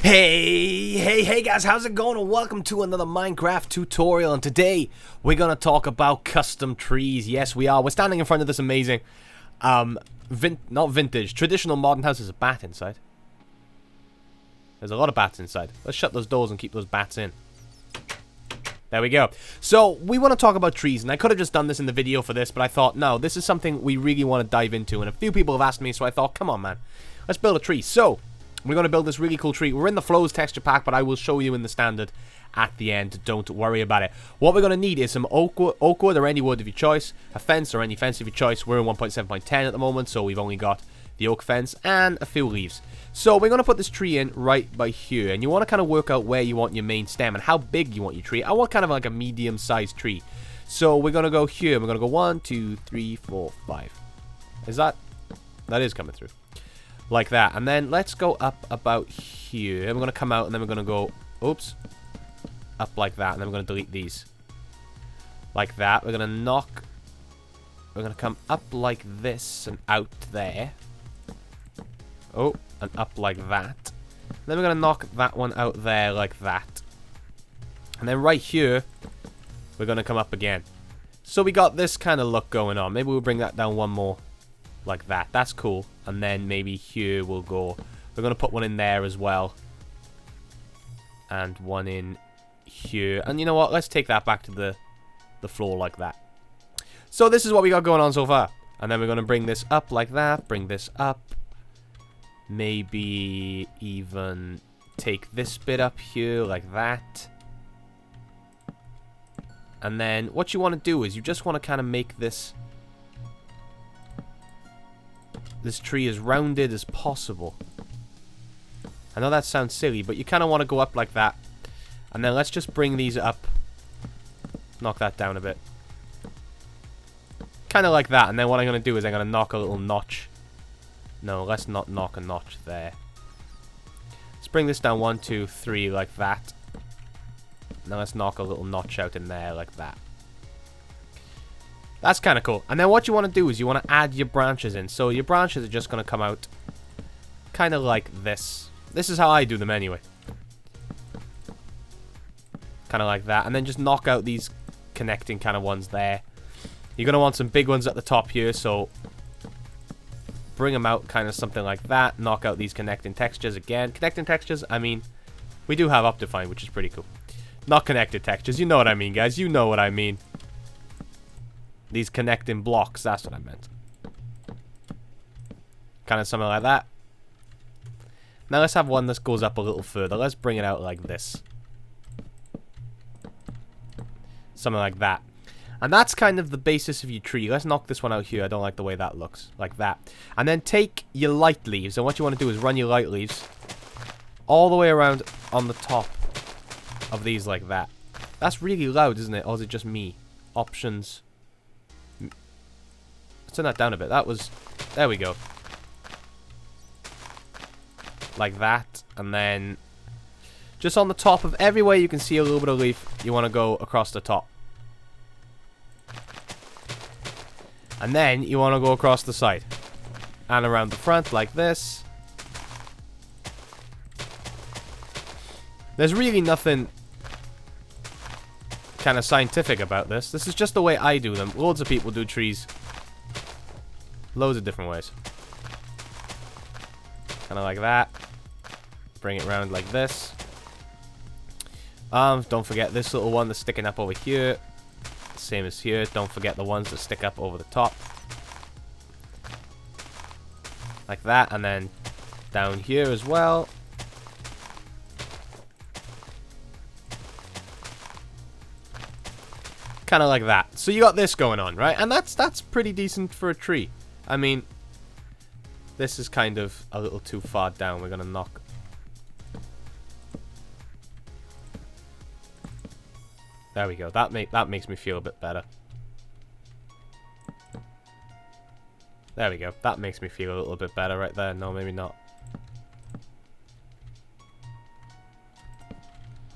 Hey guys, how's it going? And welcome to another Minecraft tutorial. And today we're gonna talk about custom trees. Yes, we are. We're standing in front of this amazing not vintage, traditional modern house. There's a bat inside. There's a lot of bats inside. Let's shut those doors and keep those bats in. There we go. So we want to talk about trees, and I could have just done this in the video for this, but I thought, no, this is something we really want to dive into. And a few people have asked me, so I thought, come on, man, let's build a tree. So we're going to build this really cool tree. We're in the flows texture pack, but I will show you in the standard at the end. Don't worry about it. What we're going to need is some oak wood or any wood of your choice, a fence or any fence of your choice. We're in 1.7.10 at the moment, so we've only got the oak fence and a few leaves. So we're going to put this tree in right by here, and you want to kind of work out where you want your main stem and how big you want your tree. I want kind of like a medium-sized tree. So we're going to go here. We're going to go 1, 2, 3, 4, 5. Is that is coming through. Like that. And then let's go up about here. We're going to come out and then we're going to go, oops, up like that. And then we're going to delete these. Like that. We're going to come up like this and out there. Oh, and up like that. Then we're going to knock that one out there like that. And then right here, we're going to come up again. So we got this kind of look going on. Maybe we'll bring that down one more. Like that. That's cool. And then maybe here we'll go. We're going to put one in there as well. And one in here. And you know what? Let's take that back to the floor like that. So this is what we got going on so far. And then we're going to bring this up like that. Bring this up. Maybe even take this bit up here like that. And then what you want to do is you just want to kind of make this tree as rounded as possible. I know that sounds silly, but you kind of want to go up like that. And then let's just bring these up. Knock that down a bit. Kind of like that. And then what I'm going to do is I'm going to knock a little notch. No, let's not knock a notch there. Let's bring this down 1, 2, 3 like that. Now let's knock a little notch out in there like that. That's kind of cool. And then what you want to do is you want to add your branches in. So your branches are just going to come out kind of like this. This is how I do them anyway. Kind of like that. And then just knock out these connecting kind of ones there. You're going to want some big ones at the top here. So bring them out kind of something like that. Knock out these connecting textures again. Connecting textures, I mean, we do have Optifine, which is pretty cool. Not connected textures. You know what I mean, guys. You know what I mean. These connecting blocks, that's what I meant. Kind of something like that. Now let's have one that goes up a little further. Let's bring it out like this. Something like that. And that's kind of the basis of your tree. Let's knock this one out here. I don't like the way that looks. Like that. And then take your light leaves. And what you want to do is run your light leaves all the way around on the top of these like that. That's really loud, isn't it? Or is it just me? Options. Let's turn that down a bit. That was... There we go. Like that. And then just on the top of everywhere you can see a little bit of leaf, you want to go across the top. And then you want to go across the side. And around the front like this. There's really nothing kind of scientific about this. This is just the way I do them. Loads of people do trees loads of different ways. Kind of like that. Bring it around like this. Don't forget this little one that's sticking up over here. Same as here. Don't forget the ones that stick up over the top. Like that. And then down here as well. Kind of like that. So you got this going on, right? And that's pretty decent for a tree. I mean, this is kind of a little too far down. We're going to knock. There we go. That makes me feel a bit better. There we go. That makes me feel a little bit better right there. No, maybe not.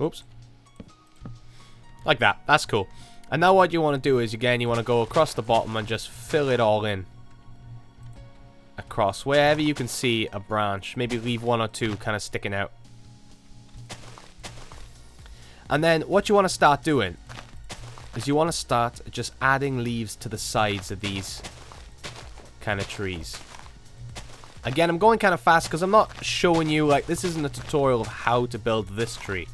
Oops. Like that. That's cool. And now what you want to do is, again, you want to go across the bottom and just fill it all in. Across wherever you can see a branch. Maybe leave one or two kind of sticking out. And then what you want to start doing is you want to start just adding leaves to the sides of these kind of trees. Again, I'm going kind of fast because I'm not showing you, like, this isn't a tutorial of how to build this tree.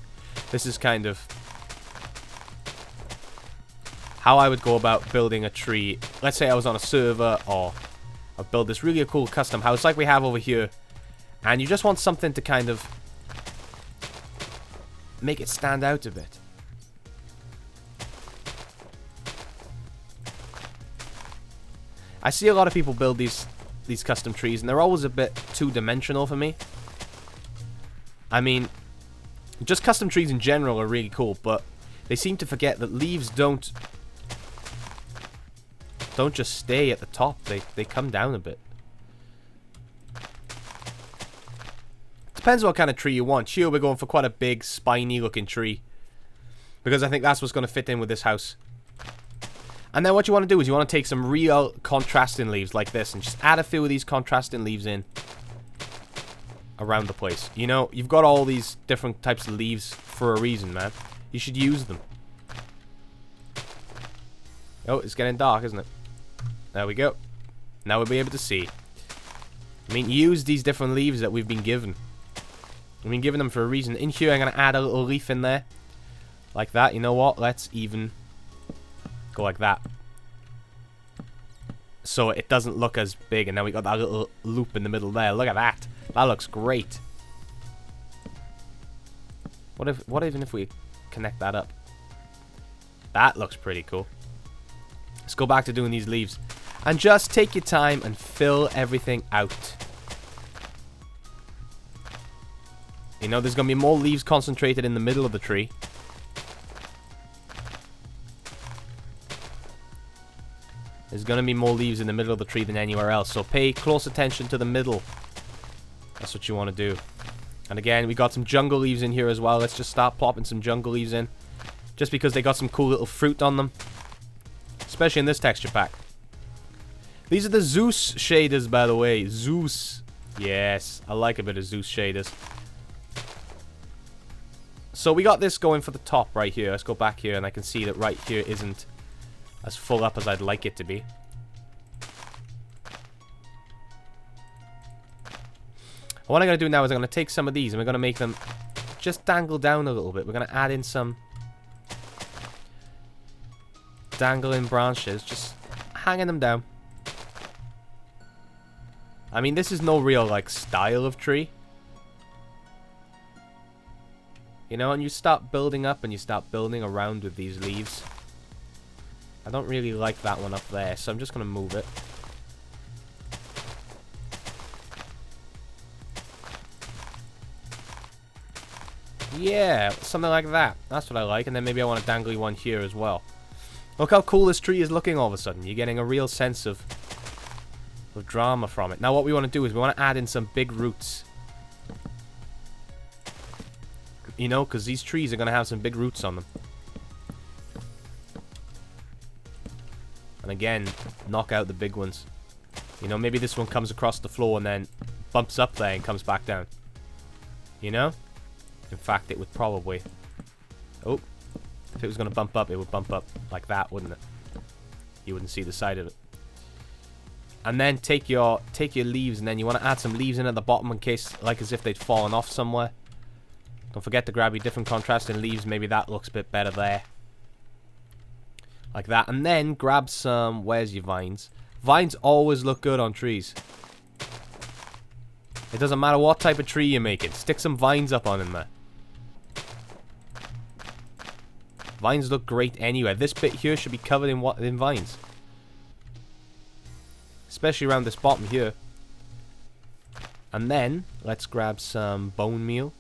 This is kind of how I would go about building a tree. Let's say I was on a server, or I build this really cool custom house like we have over here, and you just want something to kind of make it stand out a bit. I see a lot of people build these custom trees, and they're always a bit two-dimensional for me. I mean, just custom trees in general are really cool, but they seem to forget that leaves don't just stay at the top. They come down a bit. Depends what kind of tree you want. Here we're going for quite a big, spiny-looking tree, because I think that's what's going to fit in with this house. And then what you want to do is you want to take some real contrasting leaves like this and just add a few of these contrasting leaves in around the place. You know, you've got all these different types of leaves for a reason, man. You should use them. Oh, it's getting dark, isn't it? There we go. Now we'll be able to see. I mean, use these different leaves that we've been given. We've been given them for a reason. In here, I'm going to add a little leaf in there. Like that. You know what? Let's even go like that, so it doesn't look as big, and now we got that little loop in the middle there. Look at that. That looks great. What even if we connect that up? That looks pretty cool. Let's go back to doing these leaves, and just take your time and fill everything out. You know, there's gonna be more leaves concentrated in the middle of the tree. There's going to be more leaves in the middle of the tree than anywhere else. So pay close attention to the middle. That's what you want to do. And again, we got some jungle leaves in here as well. Let's just start plopping some jungle leaves in. Just because they got some cool little fruit on them. Especially in this texture pack. These are the Zeus shaders, by the way. Zeus. Yes, I like a bit of Zeus shaders. So we got this going for the top right here. Let's go back here, and I can see that right here isn't as full up as I'd like it to be. What I'm going to do now is I'm going to take some of these and we're going to make them just dangle down a little bit. We're going to add in some dangling branches, just hanging them down. I mean, this is no real, like, style of tree. You know, and you start building up and you start building around with these leaves. I don't really like that one up there, so I'm just going to move it. Yeah, something like that. That's what I like. And then maybe I want a dangly one here as well. Look how cool this tree is looking all of a sudden. You're getting a real sense of drama from it. Now what we want to do is we want to add in some big roots. You know, because these trees are going to have some big roots on them. And again, knock out the big ones. You know, maybe this one comes across the floor and then bumps up there and comes back down. You know? In fact, it would probably... Oh. If it was going to bump up, it would bump up like that, wouldn't it? You wouldn't see the side of it. And then take your leaves, and then you want to add some leaves in at the bottom in case, like as if they'd fallen off somewhere. Don't forget to grab your different contrasting leaves. Maybe that looks a bit better there. Like that. And then grab some... Where's your vines? Vines always look good on trees. It doesn't matter what type of tree you're making. Stick some vines up on in there. Vines look great anywhere. This bit here should be covered in vines. Especially around this bottom here. And then, let's grab some bone meal.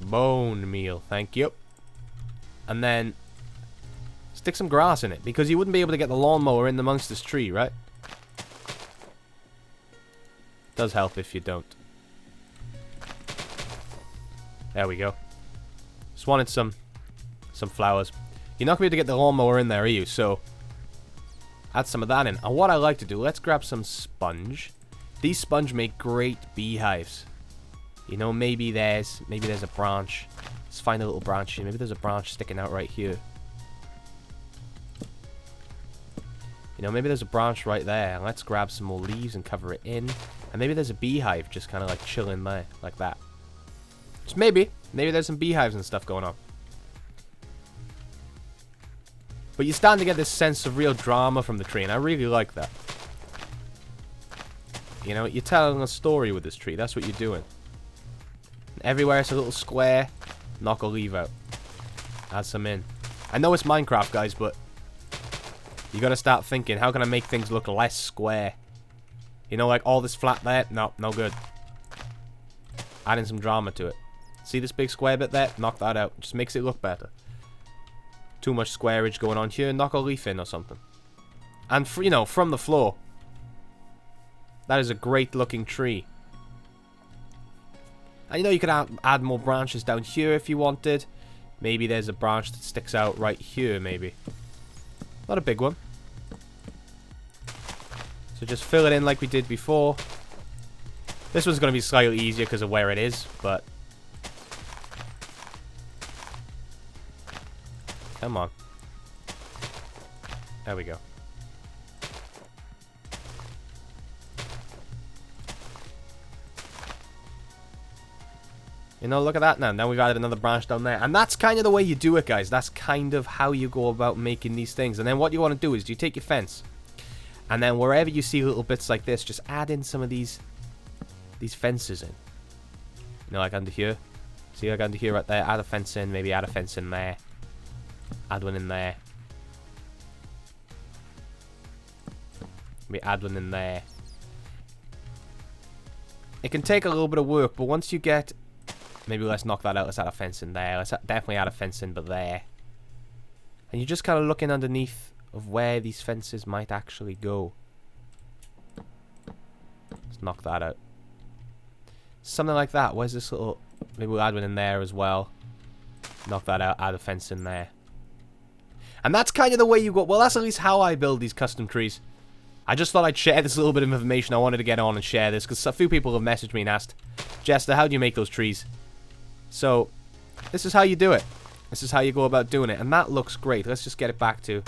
Bone meal, thank you. And then, stick some grass in it. Because you wouldn't be able to get the lawnmower in amongst this tree, right? Does help if you don't. There we go. Just wanted some flowers. You're not going to be able to get the lawnmower in there, are you? So, add some of that in. And what I like to do, let's grab some sponge. These sponge make great beehives. You know, maybe there's a branch Let's find a little branch here. Maybe there's a branch sticking out right here. You know, maybe there's a branch right there. Let's grab some more leaves and cover it in. And maybe there's a beehive just kind of like chilling there, like that. Just maybe. Maybe there's some beehives and stuff going on. But you're starting to get this sense of real drama from the tree, and I really like that. You know, you're telling a story with this tree. That's what you're doing. And everywhere it's a little square, knock a leaf out. Add some in. I know it's Minecraft, guys, but you gotta start thinking, how can I make things look less square? You know, like all this flat there? No, no good. Adding some drama to it. See this big square bit there? Knock that out. Just makes it look better. Too much squareage going on here. Knock a leaf in or something. And, you know, from the floor. That is a great looking tree. And you know, you could add more branches down here if you wanted. Maybe there's a branch that sticks out right here, maybe. Not a big one. So just fill it in like we did before. This one's going to be slightly easier because of where it is, but... Come on. There we go. You know, look at that now. Now we've added another branch down there. And that's kind of the way you do it, guys. That's kind of how you go about making these things. And then what you want to do is you take your fence. And then wherever you see little bits like this, just add in some of these fences in. You know, like under here. See, like under here right there. Add a fence in. Maybe add a fence in there. Add one in there. Maybe add one in there. It can take a little bit of work, but once you get... Maybe let's knock that out. Let's add a fence in there. Let's definitely add a fence in, but there. And you're just kind of looking underneath of where these fences might actually go. Let's knock that out. Something like that. Where's this little... Maybe we'll add one in there as well. Knock that out. Add a fence in there. And that's kind of the way you go. Well, that's at least how I build these custom trees. I just thought I'd share this little bit of information. I wanted to get on and share this because a few people have messaged me and asked, Jester, how do you make those trees? So, this is how you do it. This is how you go about doing it. And that looks great. Let's just get it back to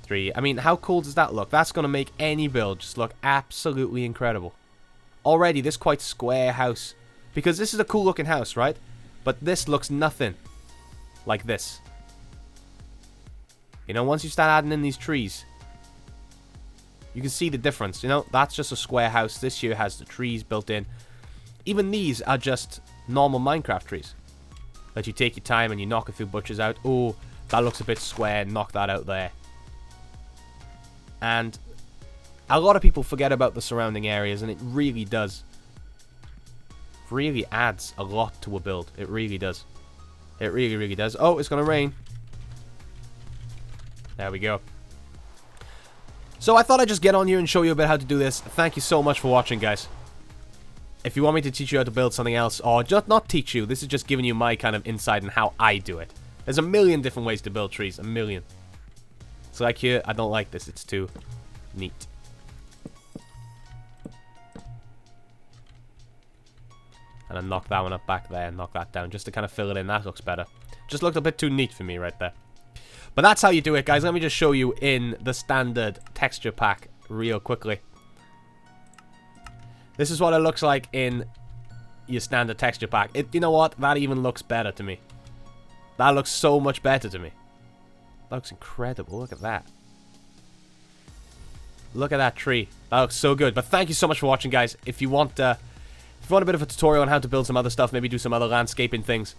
3. I mean, how cool does that look? That's going to make any build just look absolutely incredible. Already, this quite square house. Because this is a cool looking house, right? But this looks nothing like this. You know, once you start adding in these trees, you can see the difference. You know, that's just a square house. This here has the trees built in. Even these are just normal Minecraft trees. That you take your time and you knock a few butchers out. Oh, that looks a bit square. Knock that out there. And a lot of people forget about the surrounding areas, and it really does. Really adds a lot to a build. It really does. It really, really does. Oh, it's going to rain. There we go. So I thought I'd just get on here and show you a bit how to do this. Thank you so much for watching, guys. If you want me to teach you how to build something else, or just not teach you, this is just giving you my kind of insight on how I do it. There's a million different ways to build trees. A million. So like here, I don't like this. It's too neat. And I knock that one up back there and knock that down just to kind of fill it in. That looks better. Just looked a bit too neat for me right there. But that's how you do it, guys. Let me just show you in the standard texture pack real quickly. This is what it looks like in your standard texture pack. You know what? That even looks better to me. That looks so much better to me. That looks incredible. Look at that. Look at that tree. That looks so good. But thank you so much for watching, guys. If you want a bit of a tutorial on how to build some other stuff, maybe do some other landscaping things,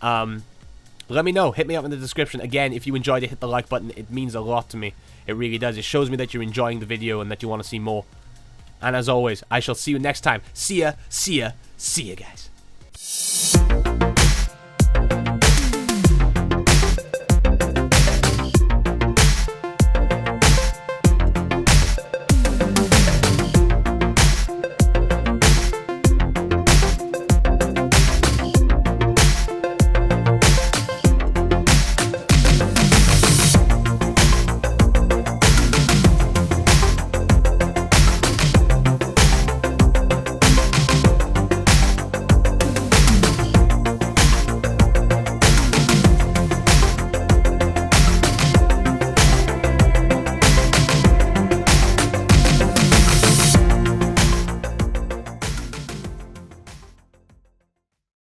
let me know. Hit me up in the description. Again, if you enjoyed it, hit the like button. It means a lot to me. It really does. It shows me that you're enjoying the video and that you want to see more. And as always, I shall see you next time. See ya, guys.